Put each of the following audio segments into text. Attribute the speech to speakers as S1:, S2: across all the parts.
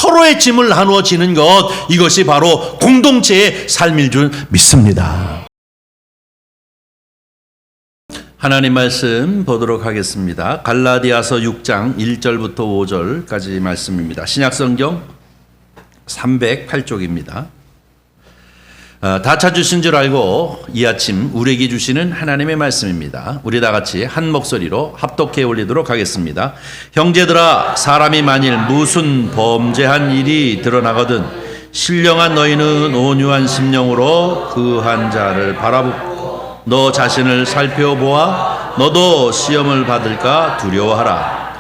S1: 서로의 짐을 나누어 지는 것, 이것이 바로 공동체의 삶일 줄 믿습니다. 하나님 말씀 보도록 하겠습니다. 갈라디아서 6장 1절부터 5절까지 말씀입니다. 신약성경 308쪽입니다. 다 찾으신 줄 알고 이 아침 우리에게 주시는 하나님의 말씀입니다. 우리 다 같이 한 목소리로 합독해 올리도록 하겠습니다. 형제들아, 사람이 만일 무슨 범죄한 일이 드러나거든 신령한 너희는 온유한 심령으로 그 한 자를 바라보고 너 자신을 살펴보아 너도 시험을 받을까 두려워하라.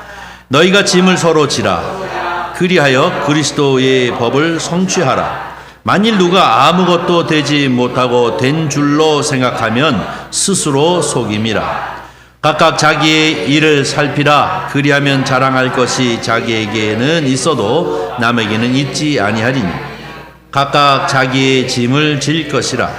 S1: 너희가 짐을 서로 지라. 그리하여 그리스도의 법을 성취하라. 만일 누가 아무것도 되지 못하고 된 줄로 생각하면 스스로 속임이라. 각각 자기의 일을 살피라. 그리하면 자랑할 것이 자기에게는 있어도 남에게는 있지 아니하리니 각각 자기의 짐을 질 것이라.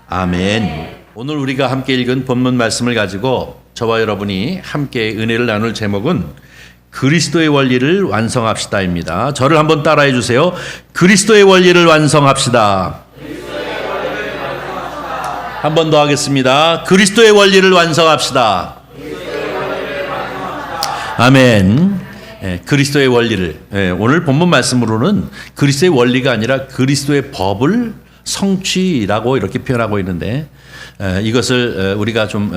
S1: 아멘. 오늘 우리가 함께 읽은 본문 말씀을 가지고 저와 여러분이 함께 은혜를 나눌 제목은 그리스도의 원리를 완성합시다입니다. 저를 한번 따라해 주세요. 그리스도의 원리를 완성합시다. 한 번 더 하겠습니다. 그리스도의 원리를 완성합시다. 아멘. 그리스도의 원리를, 오늘 본문 말씀으로는 그리스도의 원리가 아니라 그리스도의 법을 성취라고 이렇게 표현하고 있는데, 이것을 우리가 좀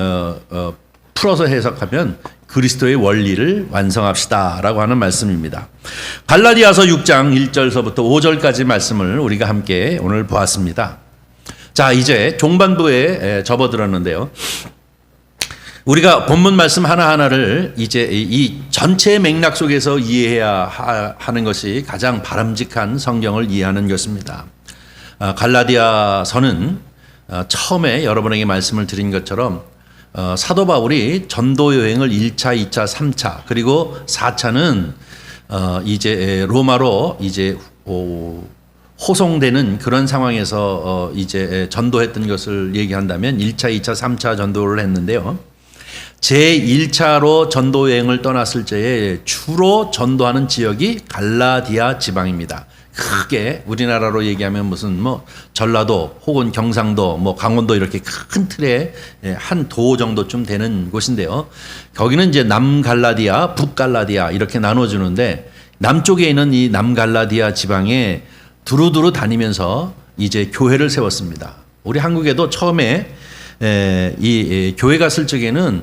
S1: 풀어서 해석하면 그리스도의 원리를 완성합시다라고 하는 말씀입니다. 갈라디아서 6장 1절서부터 5절까지 말씀을 우리가 함께 오늘 보았습니다. 자, 이제 종반부에 접어들었는데요. 우리가 본문 말씀 하나하나를 이제 이 전체 맥락 속에서 이해해야 하는 것이 가장 바람직한 성경을 이해하는 것입니다. 갈라디아서는 처음에 여러분에게 말씀을 드린 것처럼 사도 바울이 전도 여행을 1차, 2차, 3차 그리고 4차는 이제 로마로 이제 호송되는 그런 상황에서 이제 전도했던 것을 얘기한다면 1차, 2차, 3차 전도를 했는데요. 제1차로 전도 여행을 떠났을 때에 주로 전도하는 지역이 갈라디아 지방입니다. 크게 우리나라로 얘기하면 무슨 뭐 전라도 혹은 경상도 뭐 강원도 이렇게 큰 틀의 한 도 정도쯤 되는 곳인데요. 거기는 이제 남갈라디아, 북갈라디아 이렇게 나눠주는데 남쪽에 있는 이 남갈라디아 지방에 두루두루 다니면서 이제 교회를 세웠습니다. 우리 한국에도 처음에 이 교회 갔을 적에는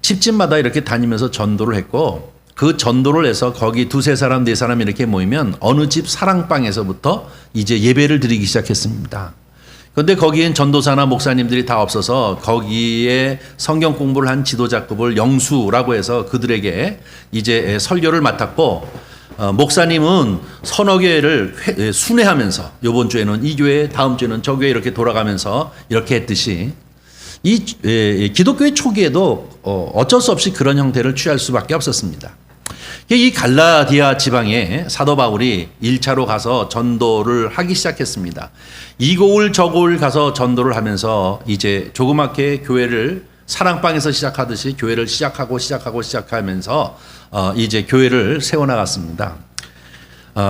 S1: 집집마다 이렇게 다니면서 전도를 했고 그 전도를 해서 거기 두세 사람, 네 사람 이렇게 모이면 어느 집 사랑방에서부터 이제 예배를 드리기 시작했습니다. 그런데 거기엔 전도사나 목사님들이 다 없어서 거기에 성경 공부를 한 지도자급을 영수라고 해서 그들에게 이제 설교를 맡았고 목사님은 서너 개를 순회하면서 이번 주에는 이 교회, 다음 주에는 저 교회 이렇게 돌아가면서 이렇게 했듯이 이 기독교의 초기에도 어쩔 수 없이 그런 형태를 취할 수밖에 없었습니다. 이 갈라디아 지방에 사도 바울이 1차로 가서 전도를 하기 시작했습니다. 이곳을 저곳을 가서 전도를 하면서 이제 조그맣게 교회를 사랑방에서 시작하듯이 교회를 시작하면서 이제 교회를 세워나갔습니다.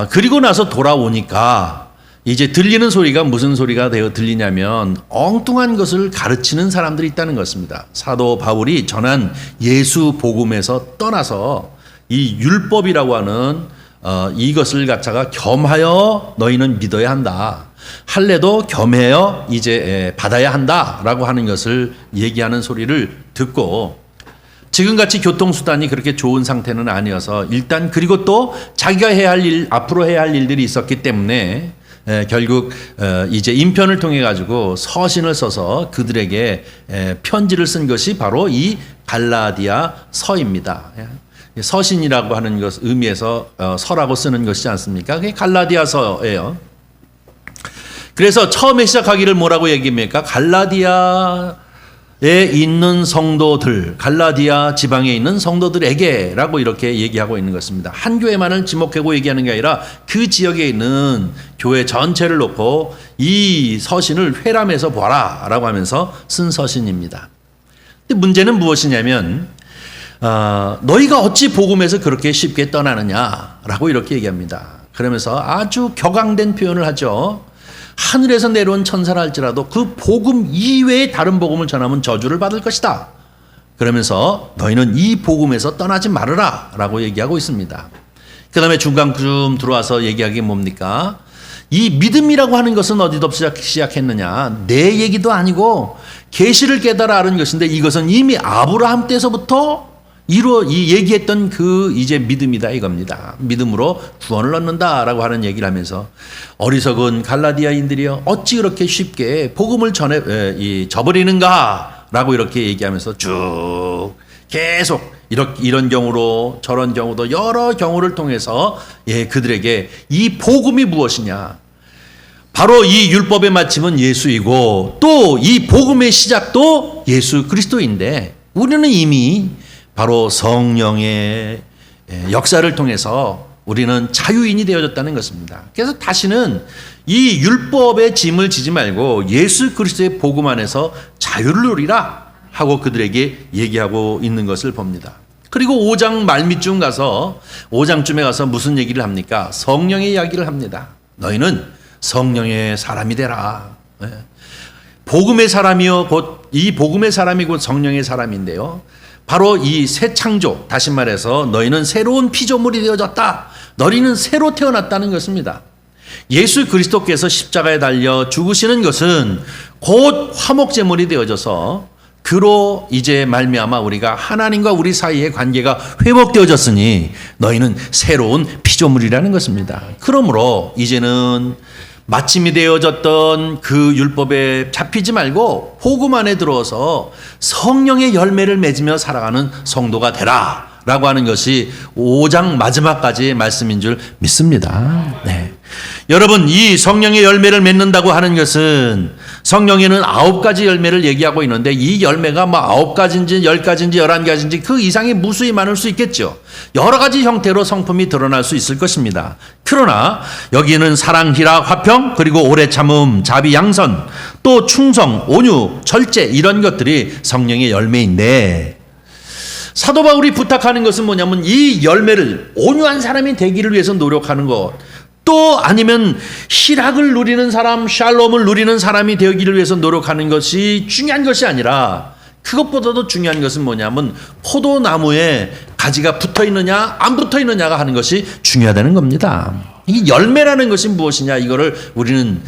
S1: 그리고 나서 돌아오니까 이제 들리는 소리가 무슨 소리가 되어 들리냐면 엉뚱한 것을 가르치는 사람들이 있다는 것입니다. 사도 바울이 전한 예수 복음에서 떠나서 이 율법이라고 하는 이것을 갖다가 겸하여 너희는 믿어야 한다. 할례도 겸하여 이제 받아야 한다라고 하는 것을 얘기하는 소리를 듣고 지금같이 교통수단이 그렇게 좋은 상태는 아니어서 일단 그리고 또 자기가 해야 할 일, 앞으로 해야 할 일들이 있었기 때문에 결국 이제 인편을 통해 가지고 서신을 써서 그들에게 편지를 쓴 것이 바로 이 갈라디아 서입니다. 서신이라고 하는 것 의미에서 서라고 쓰는 것이지 않습니까? 그게 갈라디아서예요. 그래서 처음에 시작하기를 뭐라고 얘기합니까? 갈라디아에 있는 성도들, 갈라디아 지방에 있는 성도들에게라고 이렇게 얘기하고 있는 것입니다. 한 교회만을 지목하고 얘기하는 게 아니라 그 지역에 있는 교회 전체를 놓고 이 서신을 회람해서 보아라 라고 하면서 쓴 서신입니다. 근데 문제는 무엇이냐면 너희가 어찌 복음에서 그렇게 쉽게 떠나느냐라고 이렇게 얘기합니다. 그러면서 아주 격앙된 표현을 하죠. 하늘에서 내려온 천사라 할지라도 그 복음 이외의 다른 복음을 전하면 저주를 받을 것이다. 그러면서 너희는 이 복음에서 떠나지 말아라 라고 얘기하고 있습니다. 그 다음에 중간쯤 들어와서 얘기하기 게 뭡니까? 이 믿음이라고 하는 것은 어디서 시작했느냐? 내 얘기도 아니고 계시를 깨달아 아는 것인데 이것은 이미 아브라함 때서부터 이 얘기했던 그 이제 믿음이다 이겁니다. 믿음으로 구원을 얻는다라고 하는 얘기를 하면서 어리석은 갈라디아인들이여 어찌 그렇게 쉽게 복음을 저버리는가라고 이렇게 얘기하면서 쭉 계속 이런 경우로 저런 경우도 여러 경우를 통해서 그들에게 이 복음이 무엇이냐? 바로 이 율법의 마침은 예수이고 또 이 복음의 시작도 예수 그리스도인데 우리는 이미 바로 성령의 역사를 통해서 우리는 자유인이 되어졌다는 것입니다. 그래서 다시는 이 율법의 짐을 지지 말고 예수 그리스도의 복음 안에서 자유를 누리라 하고 그들에게 얘기하고 있는 것을 봅니다. 그리고 5장 말미쯤 가서 5장쯤에 가서 무슨 얘기를 합니까? 성령의 이야기를 합니다. 너희는 성령의 사람이 되라. 복음의 사람이요 곧 이 복음의 사람이 곧 성령의 사람인데요. 바로 이 새 창조, 다시 말해서 너희는 새로운 피조물이 되어졌다. 너희는 새로 태어났다는 것입니다. 예수 그리스도께서 십자가에 달려 죽으시는 것은 곧 화목제물이 되어져서 그로 이제 말미암아 우리가 하나님과 우리 사이의 관계가 회복되어졌으니 너희는 새로운 피조물이라는 것입니다. 그러므로 이제는 마침이 되어졌던 그 율법에 잡히지 말고 복음 안에 들어서 성령의 열매를 맺으며 살아가는 성도가 되라 라고 하는 것이 5장 마지막까지의 말씀인 줄 믿습니다. 네. 여러분, 이 성령의 열매를 맺는다고 하는 것은 성령에는 9가지 열매를 얘기하고 있는데 이 열매가 뭐 9가지인지 10가지인지 11가지인지 그 이상이 무수히 많을 수 있겠죠. 여러 가지 형태로 성품이 드러날 수 있을 것입니다. 그러나 여기는 사랑, 희락, 화평, 그리고 오래 참음, 자비, 양선, 또 충성, 온유, 절제 이런 것들이 성령의 열매인데 사도 바울이 부탁하는 것은 뭐냐면 이 열매를 온유한 사람이 되기를 위해서 노력하는 것, 또 아니면 희락을 누리는 사람, 샬롬을 누리는 사람이 되기를 위해서 노력하는 것이 중요한 것이 아니라 그것보다도 중요한 것은 뭐냐면 포도나무에 가지가 붙어 있느냐 안 붙어 있느냐가 하는 것이 중요하다는 겁니다. 이 열매라는 것이 무엇이냐 이거를 우리는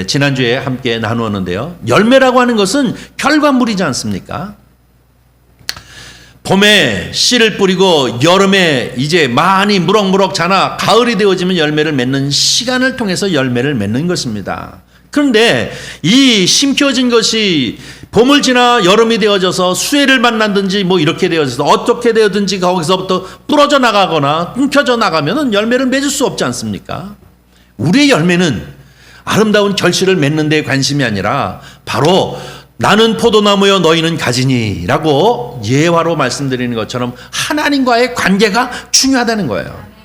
S1: 지난주에 함께 나누었는데요. 열매라고 하는 것은 결과물이지 않습니까? 봄에 씨를 뿌리고 여름에 이제 많이 무럭무럭 자라 가을이 되어지면 열매를 맺는 시간을 통해서 열매를 맺는 것입니다. 그런데 이 심겨진 것이 봄을 지나 여름이 되어져서 수해를 만난든지 뭐 이렇게 되어져서 어떻게 되어든지 거기서부터 부러져 나가거나 끊겨져 나가면 열매를 맺을 수 없지 않습니까? 우리의 열매는 아름다운 결실을 맺는 데 관심이 아니라 바로 나는 포도나무여 너희는 가지니 라고 예화로 말씀드리는 것처럼 하나님과의 관계가 중요하다는 거예요.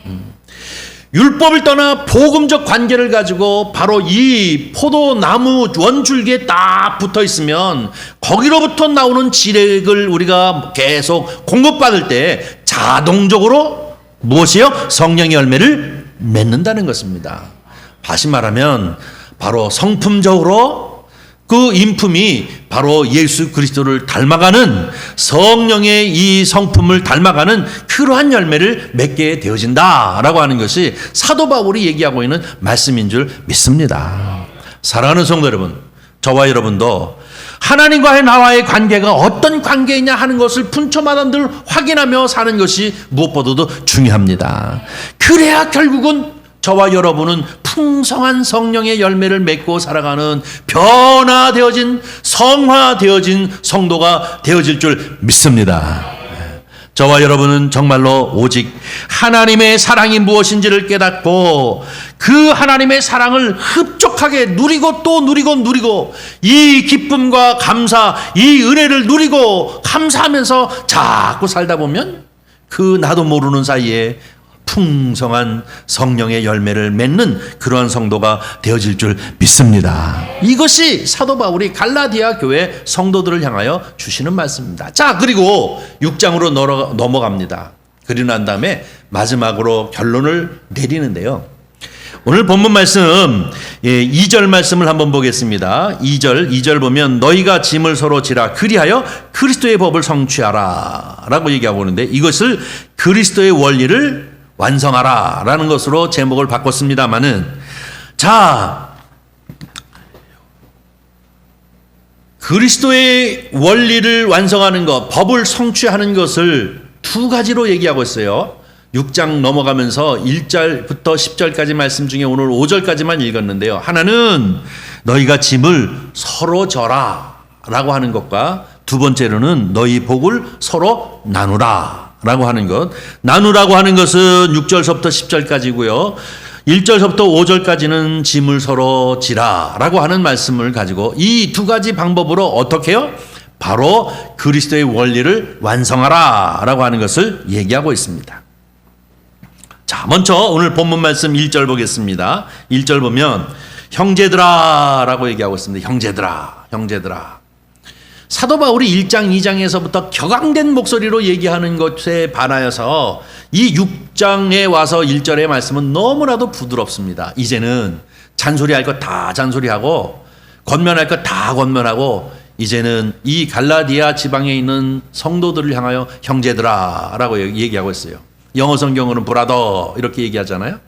S1: 율법을 떠나 복음적 관계를 가지고 바로 이 포도나무 원줄기에 딱 붙어 있으면 거기로부터 나오는 지력을 우리가 계속 공급받을 때 자동적으로 무엇이요? 성령의 열매를 맺는다는 것입니다. 다시 말하면 바로 성품적으로 그 인품이 바로 예수 그리스도를 닮아가는 성령의 이 성품을 닮아가는 그러한 열매를 맺게 되어진다라고 하는 것이 사도 바울이 얘기하고 있는 말씀인 줄 믿습니다. 사랑하는 성도 여러분, 저와 여러분도 하나님과의 나와의 관계가 어떤 관계이냐 하는 것을 분초마다 늘 확인하며 사는 것이 무엇보다도 중요합니다. 그래야 결국은 저와 여러분은 풍성한 성령의 열매를 맺고 살아가는 변화되어진 성화되어진 성도가 되어질 줄 믿습니다. 저와 여러분은 정말로 오직 하나님의 사랑이 무엇인지를 깨닫고 그 하나님의 사랑을 흡족하게 누리고 또 누리고 이 기쁨과 감사, 이 은혜를 누리고 감사하면서 자꾸 살다 보면 그 나도 모르는 사이에 풍성한 성령의 열매를 맺는 그러한 성도가 되어질 줄 믿습니다. 이것이 사도 바울이 갈라디아 교회 성도들을 향하여 주시는 말씀입니다. 자, 그리고 6장으로 넘어갑니다. 그리고 난 다음에 마지막으로 결론을 내리는데요. 오늘 본문 말씀 2절 말씀을 한번 보겠습니다. 2절 보면 너희가 짐을 서로 지라 그리하여 그리스도의 법을 성취하라 라고 얘기하고 있는데 이것을 그리스도의 원리를 완성하라 라는 것으로 제목을 바꿨습니다마는 자 그리스도의 원리를 완성하는 것, 법을 성취하는 것을 두 가지로 얘기하고 있어요. 6장 넘어가면서 1절부터 10절까지 말씀 중에 오늘 5절까지만 읽었는데요. 하나는 너희가 짐을 서로 져라 라고 하는 것과 두 번째로는 너희 복을 서로 나누라 라고 하는 것. 나누라고 하는 것은 6절서부터 10절까지고요. 1절서부터 5절까지는 짐을 서로 지라 라고 하는 말씀을 가지고 이 두 가지 방법으로 어떻게 해요? 바로 그리스도의 원리를 완성하라 라고 하는 것을 얘기하고 있습니다. 자, 먼저 오늘 본문 말씀 1절 보겠습니다. 1절 보면 형제들아 라고 얘기하고 있습니다. 형제들아. 사도 바울이 1장 2장에서부터 격앙된 목소리로 얘기하는 것에 반하여서 이 6장에 와서 1절의 말씀은 너무나도 부드럽습니다. 이제는 잔소리할 것 다 잔소리하고 권면할 것 다 권면하고 이제는 이 갈라디아 지방에 있는 성도들을 향하여 형제들아 라고 얘기하고 있어요. 영어 성경으로는 브라더 이렇게 얘기하잖아요.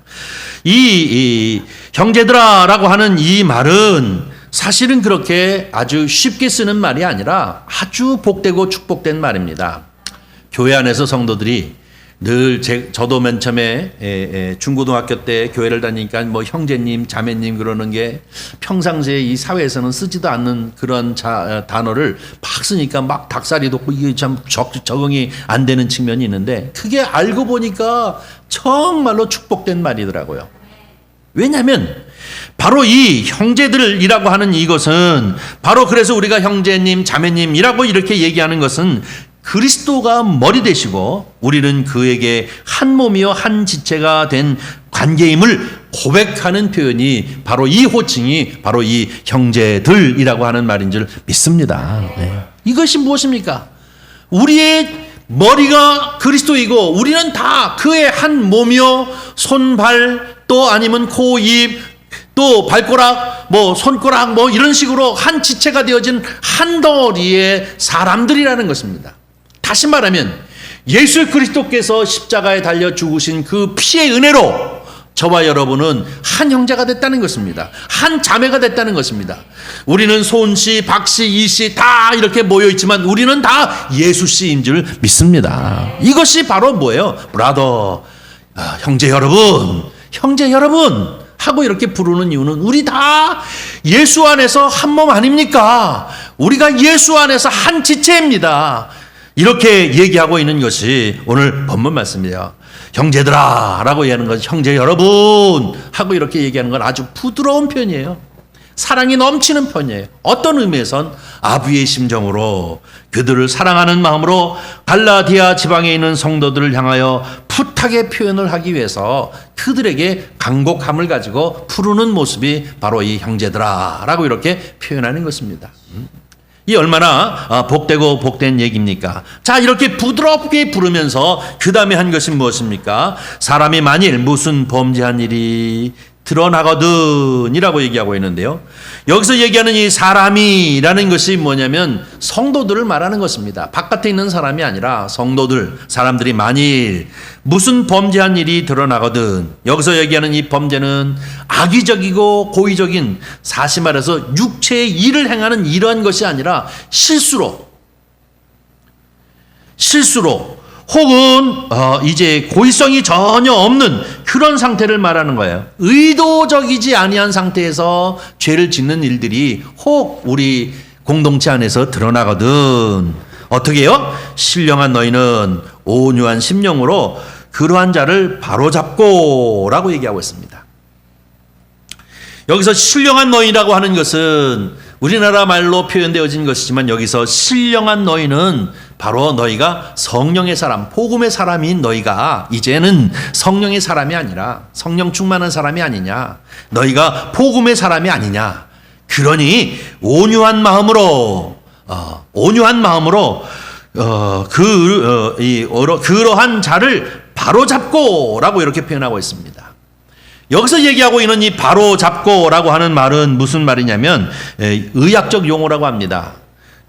S1: 이 형제들아 라고 하는 이 말은 사실은 그렇게 아주 쉽게 쓰는 말이 아니라 아주 복되고 축복된 말입니다. 교회 안에서 성도들이 늘 저도 맨 처음에 중고등학교 때 교회를 다니니까 뭐 형제님, 자매님 그러는 게 평상시에 이 사회에서는 쓰지도 않는 그런 단어를 막 쓰니까 막 닭살이 돋고 이게 참 적응이 안 되는 측면이 있는데 그게 알고 보니까 정말로 축복된 말이더라고요. 왜냐하면 바로 이 형제들이라고 하는 이것은 바로 그래서 우리가 형제님, 자매님이라고 이렇게 얘기하는 것은 그리스도가 머리 되시고 우리는 그에게 한 몸이요 한 지체가 된 관계임을 고백하는 표현이 바로 이 호칭이 바로 이 형제들이라고 하는 말인 줄 믿습니다. 네. 이것이 무엇입니까? 우리의 머리가 그리스도이고 우리는 다 그의 한 몸이요 손, 발 또 아니면 코, 입 또 발가락, 뭐 손가락 뭐 이런 식으로 한 지체가 되어진 한 덩어리의 사람들이라는 것입니다. 다시 말하면 예수 그리스도께서 십자가에 달려 죽으신 그 피의 은혜로 저와 여러분은 한 형제가 됐다는 것입니다. 한 자매가 됐다는 것입니다. 우리는 손씨, 박씨, 이씨 다 이렇게 모여 있지만 우리는 다 예수씨인 줄 믿습니다. 이것이 바로 뭐예요? 브라더, 형제 여러분 하고 이렇게 부르는 이유는 우리 다 예수 안에서 한 몸 아닙니까? 우리가 예수 안에서 한 지체입니다. 이렇게 얘기하고 있는 것이 오늘 본문 말씀이에요. 형제들아 라고 얘기하는 건 형제 여러분 하고 이렇게 얘기하는 건 아주 부드러운 편이에요. 사랑이 넘치는 편이에요. 어떤 의미에선 아비의 심정으로 그들을 사랑하는 마음으로 갈라디아 지방에 있는 성도들을 향하여 풋하게 표현을 하기 위해서 그들에게 간곡함을 가지고 부르는 모습이 바로 이 형제들아 라고 이렇게 표현하는 것입니다. 이 얼마나 복되고 복된 얘기입니까? 자, 이렇게 부드럽게 부르면서 그 다음에 한 것이 무엇입니까? 사람이 만일 무슨 범죄한 일이 드러나거든 이라고 얘기하고 있는데요. 여기서 얘기하는 이 사람이라는 것이 뭐냐면 성도들을 말하는 것입니다. 바깥에 있는 사람이 아니라 성도들, 사람들이 만일 무슨 범죄한 일이 드러나거든. 여기서 얘기하는 이 범죄는 악의적이고 고의적인, 사실 말해서 육체의 일을 행하는 이러한 것이 아니라 실수로 혹은 이제 고의성이 전혀 없는 그런 상태를 말하는 거예요. 의도적이지 아니한 상태에서 죄를 짓는 일들이 혹 우리 공동체 안에서 드러나거든. 어떻게 해요? 신령한 너희는 온유한 심령으로 그러한 자를 바로잡고 라고 얘기하고 있습니다. 여기서 신령한 너희라고 하는 것은 우리나라 말로 표현되어진 것이지만 여기서 신령한 너희는 바로 너희가 성령의 사람, 복음의 사람인 너희가 이제는 성령의 사람이 아니라 성령 충만한 사람이 아니냐. 너희가 복음의 사람이 아니냐. 그러니 온유한 마음으로 그러한 자를 바로잡고 라고 이렇게 표현하고 있습니다. 여기서 얘기하고 있는 이 바로 잡고라고 하는 말은 무슨 말이냐면 의학적 용어라고 합니다.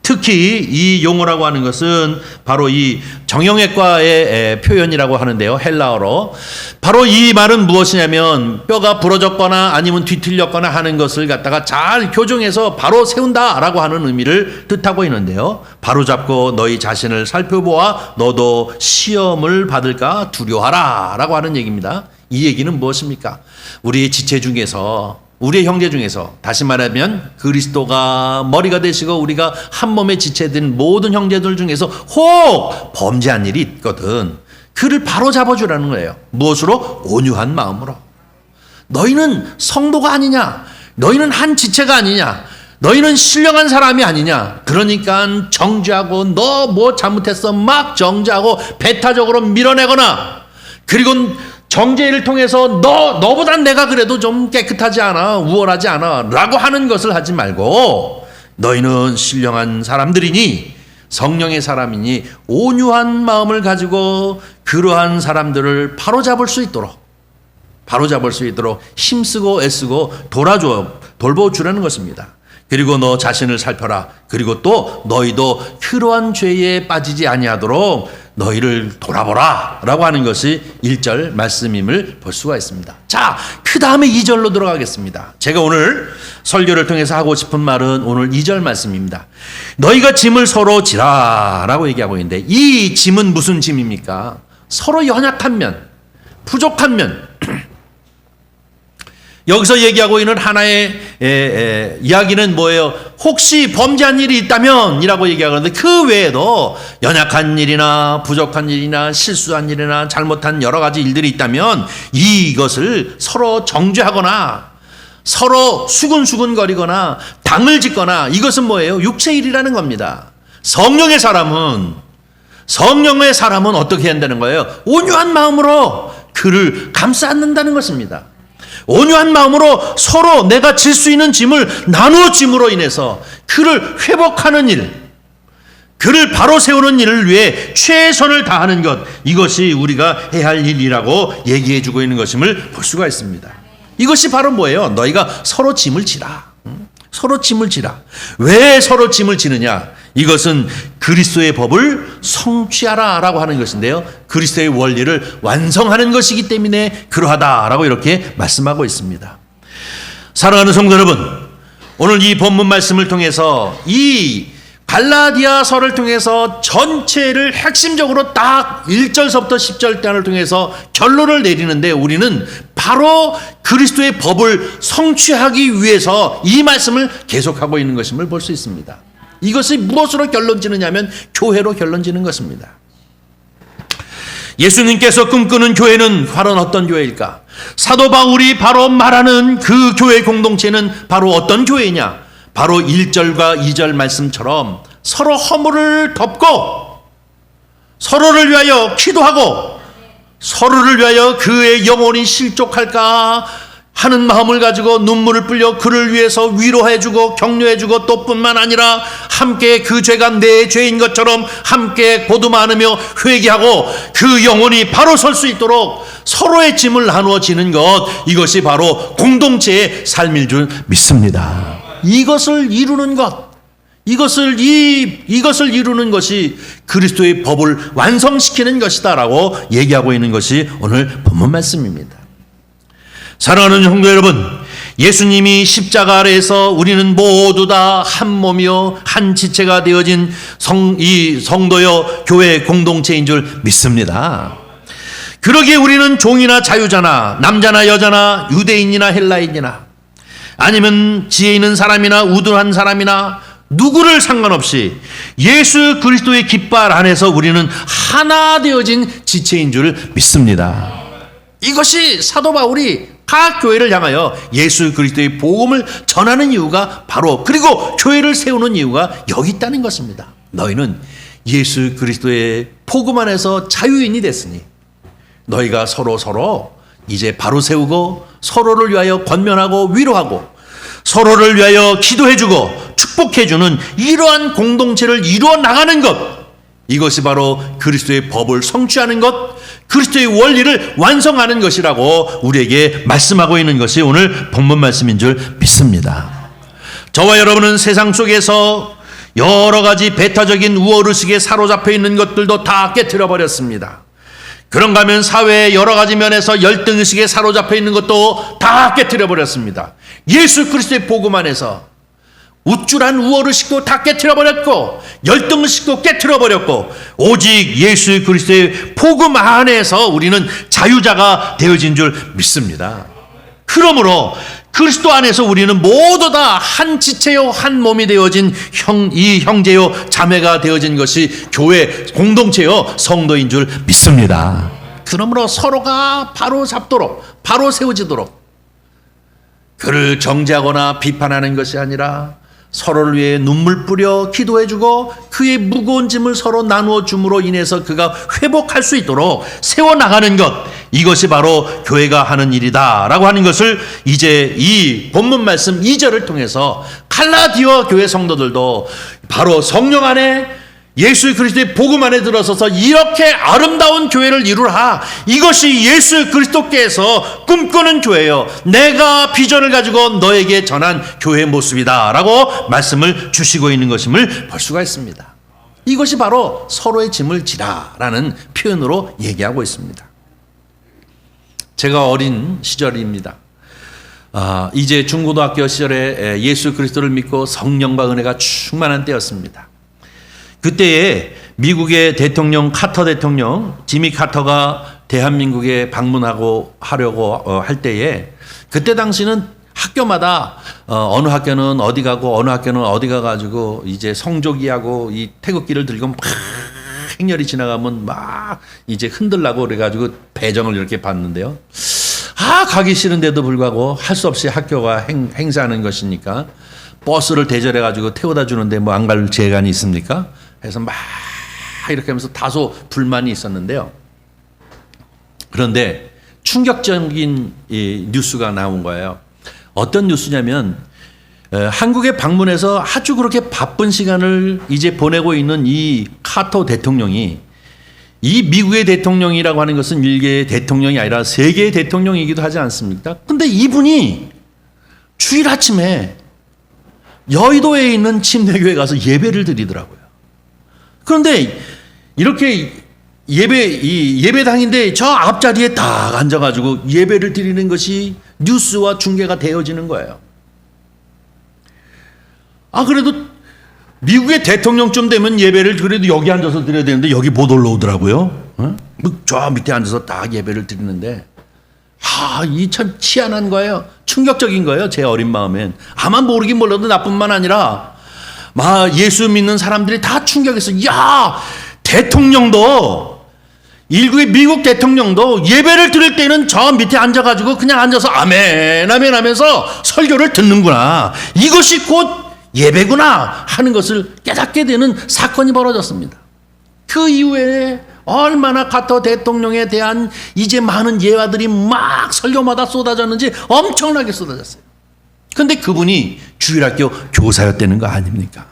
S1: 특히 이 용어라고 하는 것은 바로 이 정형외과의 표현이라고 하는데요. 헬라어로. 바로 이 말은 무엇이냐면 뼈가 부러졌거나 아니면 뒤틀렸거나 하는 것을 갖다가 잘 교정해서 바로 세운다라고 하는 의미를 뜻하고 있는데요. 바로 잡고 너희 자신을 살펴보아 너도 시험을 받을까 두려워하라 라고 하는 얘기입니다. 이 얘기는 무엇입니까? 우리 지체 중에서 우리의 형제 중에서 다시 말하면 그리스도가 머리가 되시고 우리가 한 몸에 지체된 모든 형제들 중에서 혹 범죄한 일이 있거든. 그를 바로 잡아주라는 거예요. 무엇으로? 온유한 마음으로. 너희는 성도가 아니냐? 너희는 한 지체가 아니냐? 너희는 신령한 사람이 아니냐? 그러니까 정죄하고 너 뭐 잘못했어 막 정죄하고 배타적으로 밀어내거나 그리고 정죄를 통해서 너보단 내가 그래도 좀 깨끗하지 않아, 우월하지 않아 라고 하는 것을 하지 말고 너희는 신령한 사람들이니 성령의 사람이니 온유한 마음을 가지고 그러한 사람들을 바로잡을 수 있도록 힘쓰고 애쓰고 돌보주라는 것입니다. 그리고 너 자신을 살펴라. 그리고 또 너희도 그러한 죄에 빠지지 아니하도록 너희를 돌아보라 라고 하는 것이 1절 말씀임을 볼 수가 있습니다. 자, 그 다음에 2절로 들어가겠습니다. 제가 오늘 설교를 통해서 하고 싶은 말은 오늘 2절 말씀입니다. 너희가 짐을 서로 지라 라고 얘기하고 있는데 이 짐은 무슨 짐입니까? 서로 연약한 면, 부족한 면. 여기서 얘기하고 있는 하나의 이야기는 뭐예요? 혹시 범죄한 일이 있다면 이라고 얘기하는데 그 외에도 연약한 일이나 부족한 일이나 실수한 일이나 잘못한 여러 가지 일들이 있다면 이것을 서로 정죄하거나 서로 수근수근거리거나 당을 짓거나 이것은 뭐예요? 육체의 일이라는 겁니다. 성령의 사람은 어떻게 한다는 거예요? 온유한 마음으로 그를 감싸 안는다는 것입니다. 온유한 마음으로 서로 내가 질 수 있는 짐을 나누어 짐으로 인해서 그를 회복하는 일, 그를 바로 세우는 일을 위해 최선을 다하는 것, 이것이 우리가 해야 할 일이라고 얘기해 주고 있는 것임을 볼 수가 있습니다. 이것이 바로 뭐예요? 너희가 서로 짐을 지라. 서로 짐을 지라. 왜 서로 짐을 지느냐? 이것은 그리스도의 법을 성취하라 라고 하는 것인데요. 그리스도의 원리를 완성하는 것이기 때문에 그러하다라고 이렇게 말씀하고 있습니다. 사랑하는 성도 여러분, 오늘 이 본문 말씀을 통해서 이 갈라디아서를 통해서 전체를 핵심적으로 딱 1절서부터 10절단을 통해서 결론을 내리는데 우리는 바로 그리스도의 법을 성취하기 위해서 이 말씀을 계속하고 있는 것임을 볼 수 있습니다. 이것이 무엇으로 결론지느냐면 교회로 결론지는 것입니다. 예수님께서 꿈꾸는 교회는 과연 어떤 교회일까? 사도 바울이 바로 말하는 그 교회 공동체는 바로 어떤 교회냐? 바로 1절과 2절 말씀처럼 서로 허물을 덮고 서로를 위하여 기도하고 서로를 위하여 그의 영혼이 실족할까 하는 마음을 가지고 눈물을 흘려 그를 위해서 위로해주고 격려해주고 또 뿐만 아니라 함께 그 죄가 내 죄인 것처럼 함께 고도 안으며 회개하고 그 영혼이 바로 설 수 있도록 서로의 짐을 나누어 지는 것, 이것이 바로 공동체의 삶일 줄 믿습니다. 이것을 이루는 것, 이것을 이루는 것이 그리스도의 법을 완성시키는 것이다라고 얘기하고 있는 것이 오늘 본문 말씀입니다. 사랑하는 성도 여러분, 예수님이 십자가 아래에서 우리는 모두 다 한 몸이요 한 지체가 되어진 이 성도여 교회 공동체인 줄 믿습니다. 그러기에 우리는 종이나 자유자나 남자나 여자나 유대인이나 헬라인이나 아니면 지혜 있는 사람이나 우둔한 사람이나 누구를 상관없이 예수 그리스도의 깃발 안에서 우리는 하나 되어진 지체인 줄 믿습니다. 이것이 사도 바울이 각 교회를 향하여 예수 그리스도의 복음을 전하는 이유가 바로, 그리고 교회를 세우는 이유가 여기 있다는 것입니다. 너희는 예수 그리스도의 복음 안에서 자유인이 됐으니 너희가 서로 이제 바로 세우고 서로를 위하여 권면하고 위로하고 서로를 위하여 기도해주고 축복해주는 이러한 공동체를 이루어 나가는 것, 이것이 바로 그리스도의 법을 성취하는 것, 그리스도의 원리를 완성하는 것이라고 우리에게 말씀하고 있는 것이 오늘 본문 말씀인 줄 믿습니다. 저와 여러분은 세상 속에서 여러 가지 배타적인 우월의식에 사로잡혀 있는 것들도 다 깨트려 버렸습니다. 그런가 하면 사회의 여러 가지 면에서 열등의식에 사로잡혀 있는 것도 다 깨트려 버렸습니다. 예수 그리스도의 복음 안에서 우쭐한 우월의식도 다 깨트려버렸고 열등의식도 깨트려버렸고 오직 예수 그리스도의 복음 안에서 우리는 자유자가 되어진 줄 믿습니다. 그러므로 그리스도 안에서 우리는 모두 다 한 지체요 한 몸이 되어진 이 형제요 자매가 되어진 것이 교회 공동체요 성도인 줄 믿습니다. 그러므로 서로가 바로 잡도록 바로 세워지도록 그를 정죄하거나 비판하는 것이 아니라 서로를 위해 눈물 뿌려 기도해주고 그의 무거운 짐을 서로 나누어 줌으로 인해서 그가 회복할 수 있도록 세워나가는 것, 이것이 바로 교회가 하는 일이다 라고 하는 것을 이제 이 본문 말씀 2절을 통해서 갈라디아 교회 성도들도 바로 성령 안에 예수 그리스도의 복음 안에 들어서서 이렇게 아름다운 교회를 이루라. 이것이 예수 그리스도께서 꿈꾸는 교회요, 내가 비전을 가지고 너에게 전한 교회의 모습이다 라고 말씀을 주시고 있는 것임을 볼 수가 있습니다. 이것이 바로 서로의 짐을 지라 라는 표현으로 얘기하고 있습니다. 제가 어린 시절입니다. 이제 중고등학교 시절에 예수 그리스도를 믿고 성령과 은혜가 충만한 때였습니다. 그때에 미국의 대통령 카터 대통령, 지미 카터가 대한민국에 방문하고 하려고 할 때에 그때 당시는 학교마다 어느 학교는 어디 가고 어느 학교는 어디 가가지고 이제 성조기하고 이 태극기를 들고 막 행렬이 지나가면 막 이제 흔들라고 그래가지고 배정을 이렇게 받는데요. 가기 싫은데도 불구하고 할 수 없이 학교가 행사하는 것이니까 버스를 대절해가지고 태워다 주는데 뭐 안 갈 재간이 있습니까? 그래서 막 이렇게 하면서 다소 불만이 있었는데요. 그런데 충격적인 이 뉴스가 나온 거예요. 어떤 뉴스냐면 한국에 방문해서 아주 그렇게 바쁜 시간을 이제 보내고 있는 이 카터 대통령이, 이 미국의 대통령이라고 하는 것은 일개의 대통령이 아니라 세계의 대통령이기도 하지 않습니까? 근데 이분이 주일 아침에 여의도에 있는 침례교회 가서 예배를 드리더라고요. 그런데 이렇게 예배당인데 저 앞자리에 딱 앉아가지고 예배를 드리는 것이 뉴스와 중계가 되어지는 거예요. 그래도 미국의 대통령쯤 되면 예배를 그래도 여기 앉아서 드려야 되는데 여기 못 올라오더라고요. 저 밑에 앉아서 딱 예배를 드리는데 이 참 희한한 거예요. 충격적인 거예요. 제 어린 마음엔. 아마 모르긴 몰라도 나뿐만 아니라 예수 믿는 사람들이 다 충격했어. 야, 대통령도, 일국의 미국 대통령도 예배를 드릴 때는 저 밑에 앉아가지고 그냥 앉아서 아멘 아멘 하면서 설교를 듣는구나, 이것이 곧 예배구나 하는 것을 깨닫게 되는 사건이 벌어졌습니다. 그 이후에 얼마나 카터 대통령에 대한 이제 많은 예화들이 막 설교마다 쏟아졌는지 엄청나게 쏟아졌어요. 근데 그분이 주일학교 교사였다는 거 아닙니까?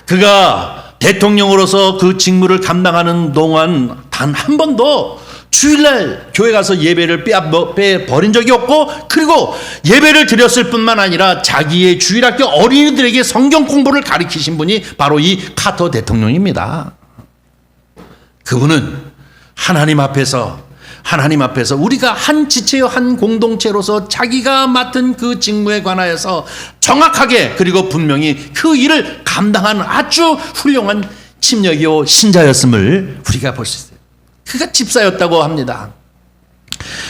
S1: 그가 대통령으로서 그 직무를 감당하는 동안 단 한 번도 주일날 교회 가서 예배를 빼버린 적이 없고, 그리고 예배를 드렸을 뿐만 아니라 자기의 주일학교 어린이들에게 성경 공부를 가르치신 분이 바로 이 카터 대통령입니다. 그분은 하나님 앞에서 우리가 한 지체요 한 공동체로서 자기가 맡은 그 직무에 관하여서 정확하게 그리고 분명히 그 일을 감당한 아주 훌륭한 침략이요 신자였음을 우리가 볼 수 있어요. 그가 집사였다고 합니다.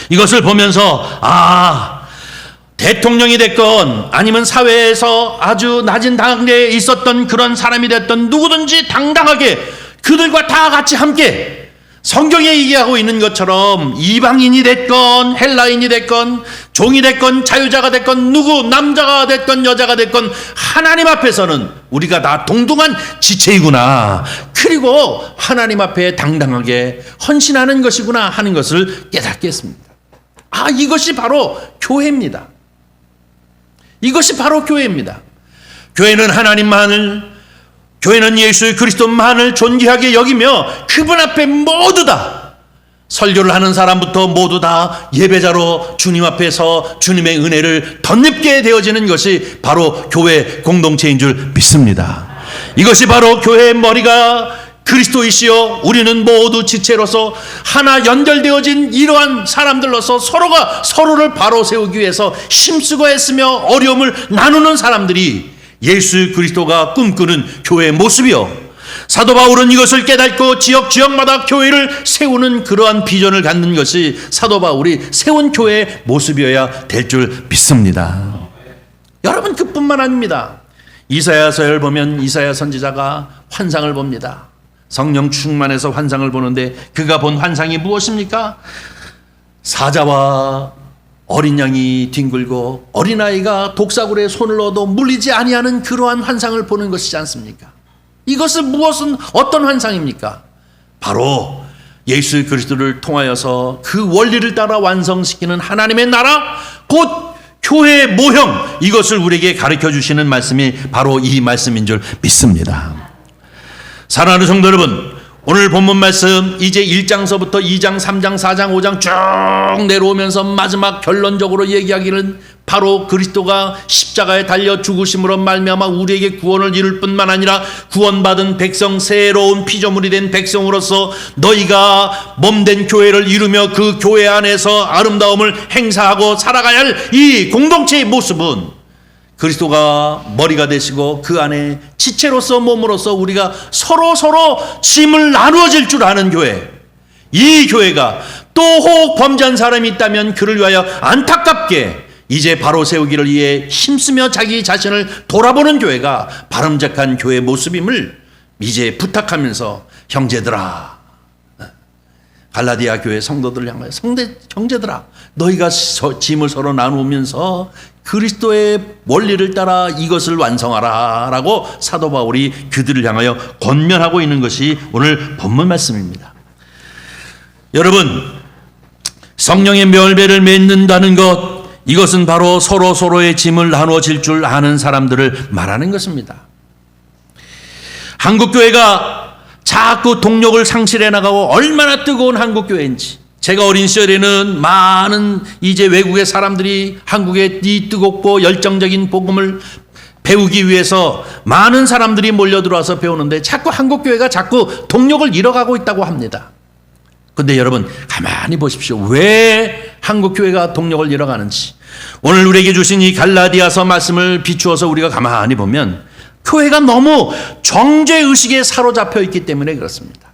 S1: 이것을 보면서 대통령이 됐건 아니면 사회에서 아주 낮은 단계에 있었던 그런 사람이 됐던 누구든지 당당하게 그들과 다 같이 함께 성경에 얘기하고 있는 것처럼 이방인이 됐건 헬라인이 됐건 종이 됐건 자유자가 됐건 누구 남자가 됐건 여자가 됐건 하나님 앞에서는 우리가 다 동등한 지체이구나, 그리고 하나님 앞에 당당하게 헌신하는 것이구나 하는 것을 깨닫게 했습니다. 이것이 바로 교회입니다. 이것이 바로 교회입니다. 교회는 하나님만을 교회는 예수 그리스도만을 존귀하게 여기며 그분 앞에 모두 다 설교를 하는 사람부터 모두 다 예배자로 주님 앞에서 주님의 은혜를 덧입게 되어지는 것이 바로 교회 공동체인 줄 믿습니다. 이것이 바로 교회의 머리가 그리스도이시여 우리는 모두 지체로서 하나 연결되어진 이러한 사람들로서 서로가 서로를 바로 세우기 위해서 힘쓰고 애쓰며 어려움을 나누는 사람들이 예수 그리스도가 꿈꾸는 교회의 모습이요, 사도 바울은 이것을 깨닫고 지역마다 교회를 세우는 그러한 비전을 갖는 것이 사도 바울이 세운 교회의 모습이어야 될 줄 믿습니다. 여러분, 그뿐만 아닙니다. 이사야서를 보면 이사야 선지자가 환상을 봅니다. 성령 충만해서 환상을 보는데 그가 본 환상이 무엇입니까? 사자와 어린 양이 뒹굴고 어린아이가 독사굴에 손을 넣어도 물리지 아니하는 그러한 환상을 보는 것이지 않습니까? 이것은 어떤 환상입니까? 바로 예수 그리스도를 통하여서 그 원리를 따라 완성시키는 하나님의 나라, 곧 교회의 모형, 이것을 우리에게 가르쳐 주시는 말씀이 바로 이 말씀인 줄 믿습니다. 사랑하는 성도 여러분, 오늘 본문 말씀 이제 1장서부터 2장, 3장, 4장, 5장 쭉 내려오면서 마지막 결론적으로 얘기하기는 바로 그리스도가 십자가에 달려 죽으심으로 말미암아 우리에게 구원을 이룰 뿐만 아니라 구원받은 백성, 새로운 피조물이 된 백성으로서 너희가 몸된 교회를 이루며 그 교회 안에서 아름다움을 행사하고 살아가야 할 이 공동체의 모습은 그리스도가 머리가 되시고 그 안에 지체로서 몸으로서 우리가 서로 짐을 나누어질 줄 아는 교회, 이 교회가 또 혹 범죄한 사람이 있다면 그를 위하여 안타깝게 이제 바로 세우기를 위해 힘쓰며 자기 자신을 돌아보는 교회가 바람직한 교회의 모습임을 이제 부탁하면서, 형제들아, 갈라디아 교회 성도들을 향하여 형제들아, 너희가 짐을 서로 나누면서 그리스도의 원리를 따라 이것을 완성하라 라고 사도 바울이 그들을 향하여 권면하고 있는 것이 오늘 본문 말씀입니다. 여러분, 성령의 멸배를 맺는다는 것, 이것은 바로 서로의 짐을 나누어질 줄 아는 사람들을 말하는 것입니다. 한국교회가 자꾸 동력을 상실해 나가고 얼마나 뜨거운 한국교회인지, 제가 어린 시절에는 많은 이제 외국의 사람들이 한국의 이 뜨겁고 열정적인 복음을 배우기 위해서 많은 사람들이 몰려 들어와서 배우는데 자꾸 한국교회가 자꾸 동력을 잃어가고 있다고 합니다. 그런데 여러분, 가만히 보십시오. 왜 한국교회가 동력을 잃어가는지 오늘 우리에게 주신 이 갈라디아서 말씀을 비추어서 우리가 가만히 보면 교회가 너무 정죄의식에 사로잡혀 있기 때문에 그렇습니다.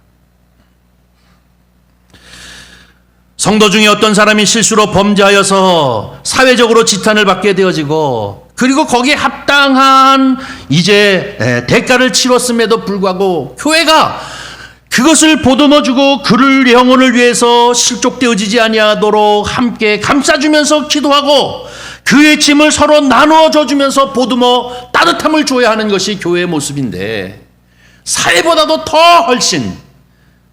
S1: 성도 중에 어떤 사람이 실수로 범죄하여서 사회적으로 지탄을 받게 되어지고, 그리고 거기에 합당한 이제 대가를 치렀음에도 불구하고 교회가 그것을 보듬어주고 그를 영혼을 위해서 실족되어지지 아니하도록 함께 감싸주면서 기도하고 그의 짐을 서로 나누어 줘주면서 보듬어 따뜻함을 줘야 하는 것이 교회의 모습인데, 사회보다도 더 훨씬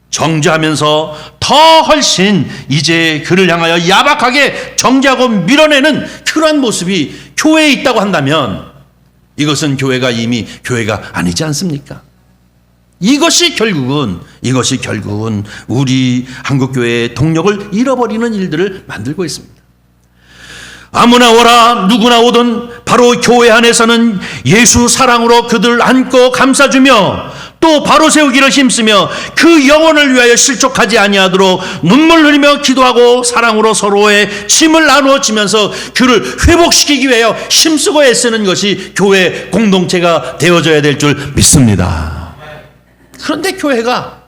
S1: 정죄하면서 더 훨씬 이제 그를 향하여 야박하게 정죄하고 밀어내는 그러한 모습이 교회에 있다고 한다면 이것은 교회가 이미 교회가 아니지 않습니까? 이것이 결국은 우리 한국교회의 동력을 잃어버리는 일들을 만들고 있습니다. 아무나 오라 누구나 오든 바로 교회 안에서는 예수 사랑으로 그들을 안고 감싸주며 또 바로 세우기를 힘쓰며 그 영혼을 위하여 실족하지 아니하도록 눈물 흘리며 기도하고 사랑으로 서로의 짐을 나누어지면서 그를 회복시키기 위하여 힘쓰고 애쓰는 것이 교회 공동체가 되어져야 될 줄 믿습니다. 그런데 교회가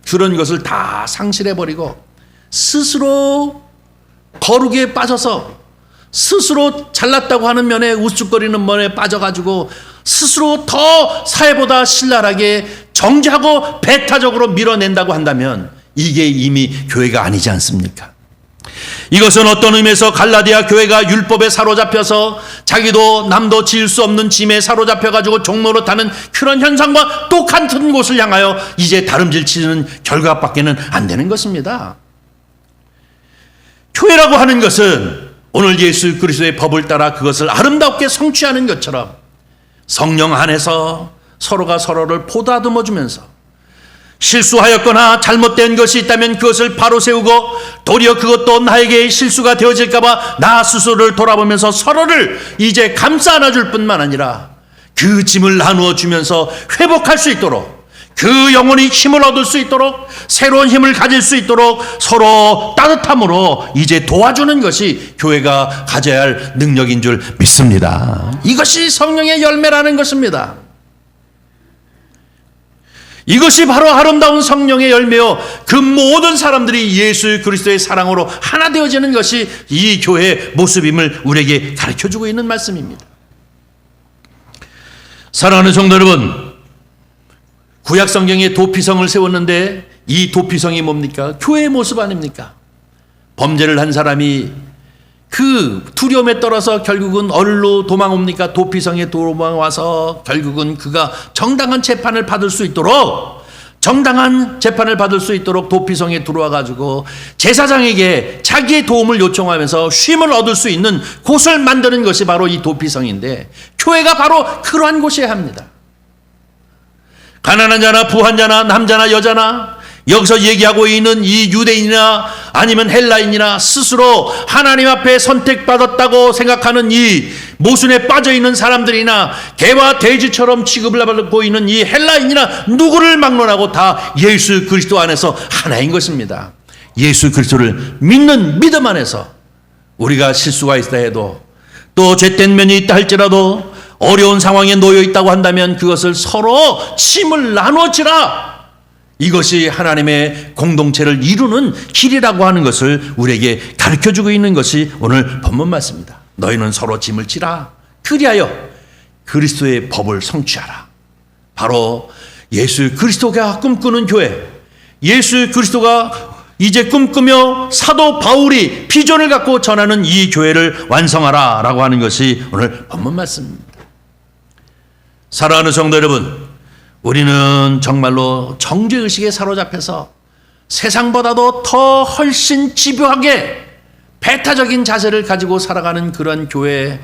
S1: 그런 것을 다 상실해버리고 스스로 거룩에 빠져서 스스로 잘났다고 하는 면에 우쭐거리는 면에 빠져가지고 스스로 더 사회보다 신랄하게 정죄하고 배타적으로 밀어낸다고 한다면 이게 이미 교회가 아니지 않습니까? 이것은 어떤 의미에서 갈라디아 교회가 율법에 사로잡혀서 자기도 남도 지을 수 없는 짐에 사로잡혀가지고 종로로 타는 그런 현상과 똑같은 곳을 향하여 이제 다름질 치는 결과밖에는 안 되는 것입니다. 교회라고 하는 것은 오늘 예수 그리스도의 법을 따라 그것을 아름답게 성취하는 것처럼 성령 안에서 서로가 서로를 보다듬어 주면서 실수하였거나 잘못된 것이 있다면 그것을 바로 세우고 도리어 그것도 나에게 실수가 되어질까봐 나 스스로를 돌아보면서 서로를 이제 감싸 안아줄 뿐만 아니라 그 짐을 나누어 주면서 회복할 수 있도록, 그 영혼이 힘을 얻을 수 있도록, 새로운 힘을 가질 수 있도록 서로 따뜻함으로 이제 도와주는 것이 교회가 가져야 할 능력인 줄 믿습니다. 이것이 성령의 열매라는 것입니다. 이것이 바로 아름다운 성령의 열매요, 그 모든 사람들이 예수 그리스도의 사랑으로 하나 되어지는 것이 이 교회의 모습임을 우리에게 가르쳐주고 있는 말씀입니다. 사랑하는 성도 여러분, 구약 성경에 도피성을 세웠는데 이 도피성이 뭡니까? 교회의 모습 아닙니까? 범죄를 한 사람이 그 두려움에 떨어서 결국은 어디로 도망옵니까? 도피성에 도망와서 결국은 그가 정당한 재판을 받을 수 있도록, 정당한 재판을 받을 수 있도록 도피성에 들어와 가지고 제사장에게 자기의 도움을 요청하면서 쉼을 얻을 수 있는 곳을 만드는 것이 바로 이 도피성인데, 교회가 바로 그러한 곳이어야 합니다. 가난한 자나 부한 자나 남자나 여자나 여기서 얘기하고 있는 이 유대인이나 아니면 헬라인이나 스스로 하나님 앞에 선택받았다고 생각하는 이 모순에 빠져있는 사람들이나 개와 돼지처럼 취급을 받고 있는 이 헬라인이나 누구를 막론하고 다 예수 그리스도 안에서 하나인 것입니다. 예수 그리스도를 믿는 믿음 안에서 우리가 실수가 있다 해도, 또 죄된 면이 있다 할지라도, 어려운 상황에 놓여 있다고 한다면 그것을 서로 짐을 나눠지라, 이것이 하나님의 공동체를 이루는 길이라고 하는 것을 우리에게 가르쳐주고 있는 것이 오늘 본문 말씀입니다. 너희는 서로 짐을 지라, 그리하여 그리스도의 법을 성취하라. 바로 예수 그리스도가 꿈꾸는 교회, 예수 그리스도가 이제 꿈꾸며 사도 바울이 비전을 갖고 전하는 이 교회를 완성하라 라고 하는 것이 오늘 본문 말씀입니다. 사랑하는 성도 여러분, 우리는 정말로 정죄의식에 사로잡혀서 세상보다도 더 훨씬 집요하게 배타적인 자세를 가지고 살아가는 그런 교회,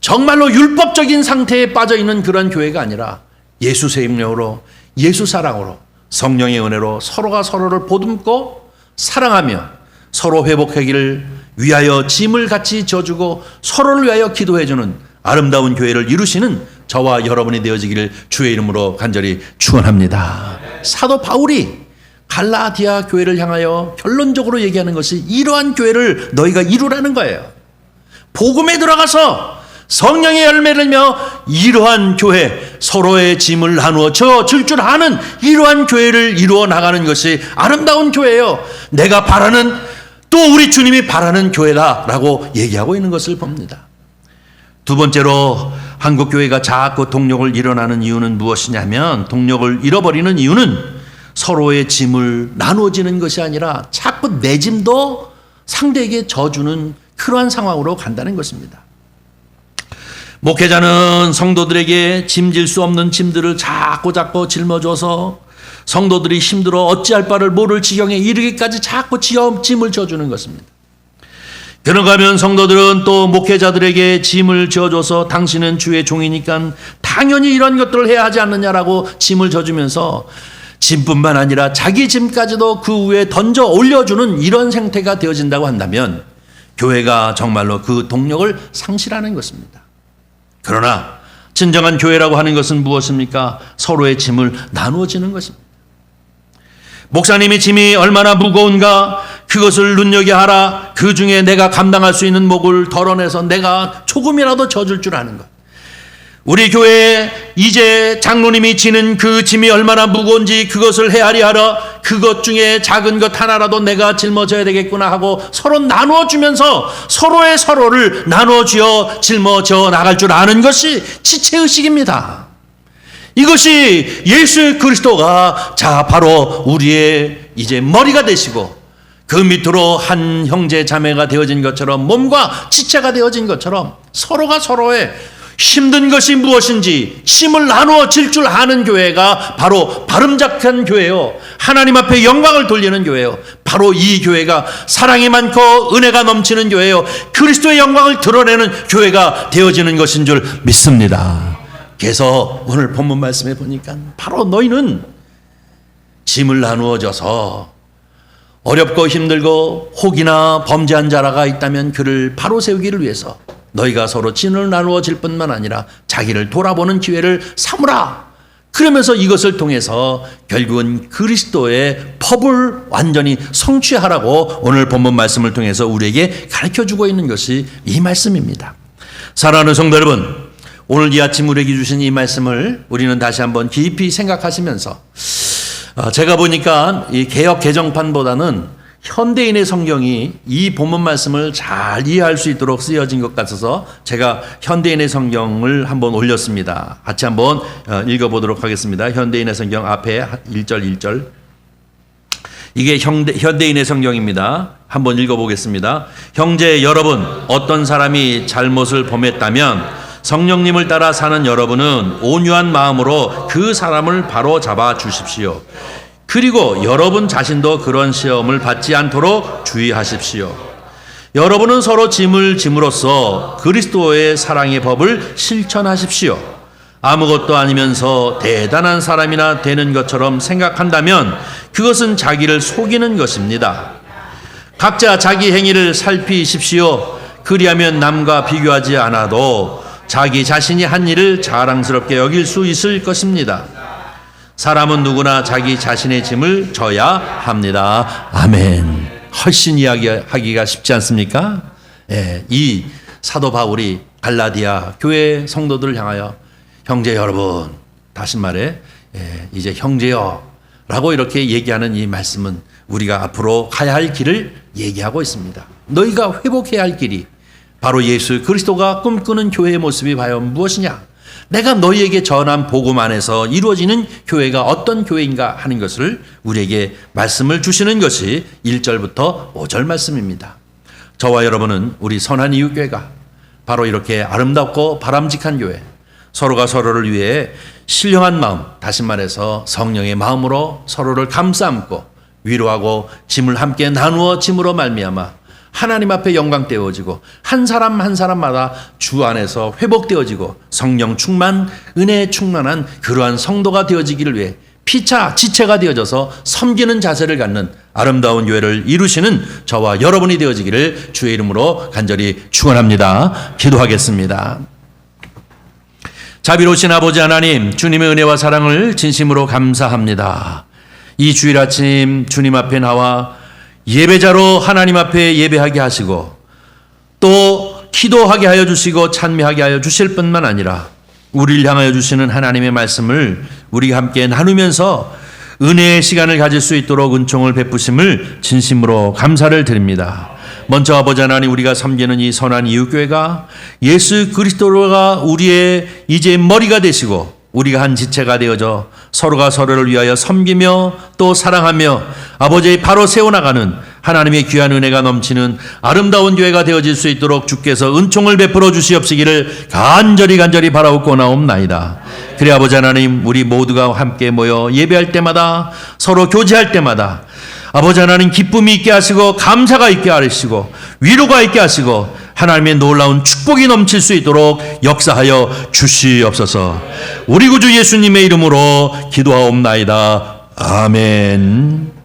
S1: 정말로 율법적인 상태에 빠져있는 그런 교회가 아니라 예수 생명으로, 예수 사랑으로, 성령의 은혜로 서로가 서로를 보듬고 사랑하며 서로 회복하기를 위하여 짐을 같이 져주고 서로를 위하여 기도해주는 아름다운 교회를 이루시는 저와 여러분이 되어지기를 주의 이름으로 간절히 축원합니다. 사도 바울이 갈라디아 교회를 향하여 결론적으로 얘기하는 것이 이러한 교회를 너희가 이루라는 거예요. 복음에 들어가서 성령의 열매를 며 이러한 교회, 서로의 짐을 나누어 줄 줄 아는 이러한 교회를 이루어 나가는 것이 아름다운 교회예요. 내가 바라는, 또 우리 주님이 바라는 교회다라고 얘기하고 있는 것을 봅니다. 두 번째로 한국교회가 자꾸 동력을 잃어나는 이유는 무엇이냐면, 동력을 잃어버리는 이유는 서로의 짐을 나누어지는 것이 아니라 자꾸 내 짐도 상대에게 져주는 그러한 상황으로 간다는 것입니다. 목회자는 성도들에게 짐질 수 없는 짐들을 자꾸 짊어줘서 성도들이 힘들어 어찌할 바를 모를 지경에 이르기까지 자꾸 짐을 져주는 것입니다. 그런가 하면 성도들은 또 목회자들에게 짐을 져줘서 당신은 주의 종이니까 당연히 이런 것들을 해야 하지 않느냐라고 짐을 져주면서 짐뿐만 아니라 자기 짐까지도 그 위에 던져 올려주는 이런 생태가 되어진다고 한다면 교회가 정말로 그 동력을 상실하는 것입니다. 그러나 진정한 교회라고 하는 것은 무엇입니까? 서로의 짐을 나누어지는 것입니다. 목사님이 짐이 얼마나 무거운가 그것을 눈여겨하라. 그 중에 내가 감당할 수 있는 몫을 덜어내서 내가 조금이라도 져줄 줄 아는 것. 우리 교회에 이제 장로님이 지는 그 짐이 얼마나 무거운지 그것을 헤아려 하라. 그것 중에 작은 것 하나라도 내가 짊어져야 되겠구나 하고 서로 나누어주면서 서로를 나누어주어 짊어져 나갈 줄 아는 것이 지체의식입니다. 이것이 예수 그리스도가 바로 우리의 이제 머리가 되시고 그 밑으로 한 형제 자매가 되어진 것처럼, 몸과 지체가 되어진 것처럼 서로가 서로의 힘든 것이 무엇인지 짐을 나누어 질 줄 아는 교회가 바로 바름잡한 교회요, 하나님 앞에 영광을 돌리는 교회요, 바로 이 교회가 사랑이 많고 은혜가 넘치는 교회요, 그리스도의 영광을 드러내는 교회가 되어지는 것인 줄 믿습니다. 그래서 오늘 본문 말씀에 보니까 바로 너희는 짐을 나누어져서 어렵고 힘들고 혹이나 범죄한 자라가 있다면 그를 바로 세우기를 위해서 너희가 서로 짐을 나누어질 뿐만 아니라 자기를 돌아보는 기회를 삼으라. 그러면서 이것을 통해서 결국은 그리스도의 법을 완전히 성취하라고 오늘 본문 말씀을 통해서 우리에게 가르쳐주고 있는 것이 이 말씀입니다. 사랑하는 성도 여러분, 오늘 이 아침 우리에게 주신 이 말씀을 우리는 다시 한번 깊이 생각하시면서 제가 보니까 이 개역 개정판보다는 현대인의 성경이 이 본문 말씀을 잘 이해할 수 있도록 쓰여진 것 같아서 제가 현대인의 성경을 한번 올렸습니다. 같이 한번 읽어보도록 하겠습니다. 현대인의 성경 앞에 1절 1절. 이게 현대인의 성경입니다. 한번 읽어보겠습니다. 형제 여러분, 어떤 사람이 잘못을 범했다면 성령님을 따라 사는 여러분은 온유한 마음으로 그 사람을 바로 잡아 주십시오. 그리고 여러분 자신도 그런 시험을 받지 않도록 주의하십시오. 여러분은 서로 짐을 짐으로써 그리스도의 사랑의 법을 실천하십시오. 아무것도 아니면서 대단한 사람이나 되는 것처럼 생각한다면 그것은 자기를 속이는 것입니다. 각자 자기 행위를 살피십시오. 그리하면 남과 비교하지 않아도 자기 자신이 한 일을 자랑스럽게 여길 수 있을 것입니다. 사람은 누구나 자기 자신의 짐을 져야 합니다. 아멘. 훨씬 이야기하기가 쉽지 않습니까? 예, 이 사도 바울이 갈라디아 교회 성도들을 향하여 형제 여러분, 다시 말해 이제 형제여 라고 이렇게 얘기하는 이 말씀은 우리가 앞으로 가야 할 길을 얘기하고 있습니다. 너희가 회복해야 할 길이 바로 예수 그리스도가 꿈꾸는 교회의 모습이 과연 무엇이냐? 내가 너희에게 전한 복음 안에서 이루어지는 교회가 어떤 교회인가 하는 것을 우리에게 말씀을 주시는 것이 1절부터 5절 말씀입니다. 저와 여러분은 우리 선한 이웃교회가 바로 이렇게 아름답고 바람직한 교회, 서로가 서로를 위해 신령한 마음, 다시 말해서 성령의 마음으로 서로를 감싸안고 위로하고 짐을 함께 나누어 짐으로 말미암아 하나님 앞에 영광 떼어지고 한 사람 한 사람마다 주 안에서 회복되어지고 성령 충만, 은혜에 충만한 그러한 성도가 되어지기를 위해 피차 지체가 되어져서 섬기는 자세를 갖는 아름다운 교회를 이루시는 저와 여러분이 되어지기를 주의 이름으로 간절히 축원합니다. 기도하겠습니다. 자비로우신 아버지 하나님, 주님의 은혜와 사랑을 진심으로 감사합니다. 이 주일 아침 주님 앞에 나와 예배자로 하나님 앞에 예배하게 하시고 또 기도하게 하여 주시고 찬미하게 하여 주실 뿐만 아니라 우리를 향하여 주시는 하나님의 말씀을 우리가 함께 나누면서 은혜의 시간을 가질 수 있도록 은총을 베푸심을 진심으로 감사를 드립니다. 먼저 아버지 하나님, 우리가 섬기는 이 선한 이웃교회가 예수 그리스도가 우리의 이제 머리가 되시고 우리가 한 지체가 되어져 서로가 서로를 위하여 섬기며 또 사랑하며 아버지의 바로 세워나가는 하나님의 귀한 은혜가 넘치는 아름다운 교회가 되어질 수 있도록 주께서 은총을 베풀어 주시옵시기를 간절히 바라옵고나옵나이다. 그래 아버지 하나님, 우리 모두가 함께 모여 예배할 때마다 서로 교제할 때마다 아버지 하나님 기쁨이 있게 하시고 감사가 있게 하시고 위로가 있게 하시고 하나님의 놀라운 축복이 넘칠 수 있도록 역사하여 주시옵소서. 우리 구주 예수님의 이름으로 기도하옵나이다. 아멘.